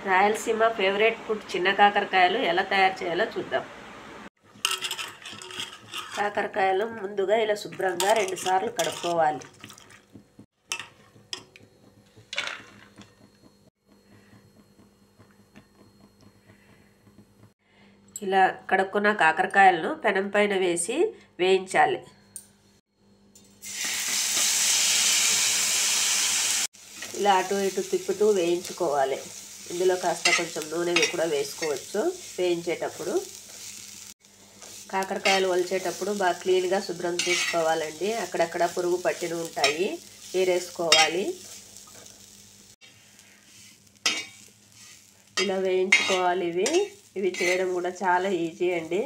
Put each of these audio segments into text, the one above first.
Rayalaseema favourite food చిన్న కాకరకాయలు ఎలా తయారు చేయాలో చూద్దాం. కాకరకాయలు ముందుగా ఇలా శుభ్రంగా 2 సార్లు కడుక్కోవాలి. ఇలా కడుక్కున్న కాకరకాయలను పెనం పైన వేసి వేయించాలి. ఇలా అటు ఇటు తిప్పుతూ వేయించుకోవాలి. ఇందులో కాస్త కొంచెం నూనె కూడా వేసుకోవచ్చు. వేయించేటప్పుడు కాకరకాయలు ఒలిచేటప్పుడు బాగా క్లీన్గా శుభ్రం చేసుకోవాలండి. అక్కడక్కడ పురుగు పట్టిన ఉంటాయి, ఏరేసుకోవాలి. ఇలా వేయించుకోవాలి. ఇవి చేయడం కూడా చాలా ఈజీ అండి.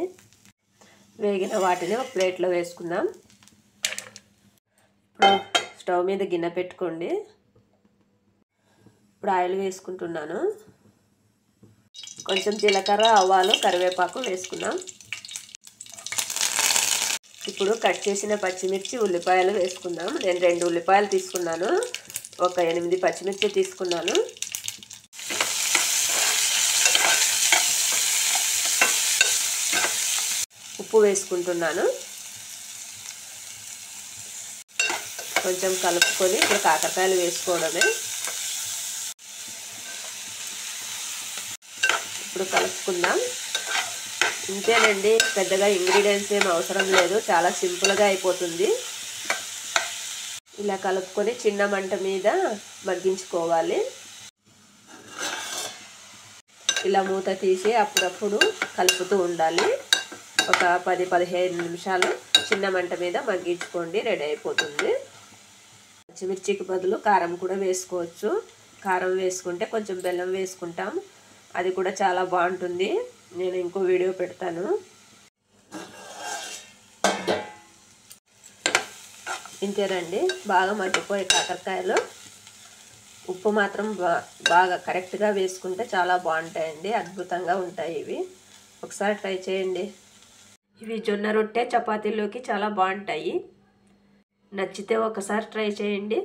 వేగిన వాటిని ఒక ప్లేట్లో వేసుకుందాం. ఇప్పుడు స్టవ్ మీద గిన్నె పెట్టుకోండి. ఇప్పుడు ఆయిల్ వేసుకుంటున్నాను. కొంచెం జీలకర్ర, ఆవాలు, కరివేపాకు వేసుకుందాం. ఇప్పుడు కట్ చేసిన పచ్చిమిర్చి, ఉల్లిపాయలు వేసుకుందాం. నేను 2 ఉల్లిపాయలు తీసుకున్నాను, ఒక 8 పచ్చిమిర్చి తీసుకున్నాను. ఉప్పు వేసుకుంటున్నాను. కొంచెం కలుపుకొని ఇప్పుడు కాకరకాయలు వేసుకోవడమే. ఇప్పుడు కలుపుకుందాం. ఇంతేనండి, పెద్దగా ఇంగ్రీడియంట్స్ ఏం అవసరం లేదు, చాలా సింపుల్గా అయిపోతుంది. ఇలా కలుపుకొని చిన్న మంట మీద మగ్గించుకోవాలి. ఇలా మూత తీసి అప్పుడప్పుడు కలుపుతూ ఉండాలి. ఒక 10-15 నిమిషాలు చిన్న మంట మీద మగ్గించుకోండి, రెడీ అయిపోతుంది. పచ్చిమిర్చికి బదులు కారం కూడా వేసుకోవచ్చు. కారం వేసుకుంటే కొంచెం బెల్లం వేసుకుంటాం, అది కూడా చాలా బాగుంటుంది. నేను ఇంకో వీడియో పెడతాను. ఇంతేనండి, బాగా మగ్గిపోయే కాకరకాయలు. ఉప్పు మాత్రం బాగా కరెక్ట్గా వేసుకుంటే చాలా బాగుంటాయండి, అద్భుతంగా ఉంటాయి ఇవి. ఒకసారి ట్రై చేయండి. ఇవి జొన్న రొట్టె, చపాతీలోకి చాలా బాగుంటాయి. నచ్చితే ఒకసారి ట్రై చేయండి.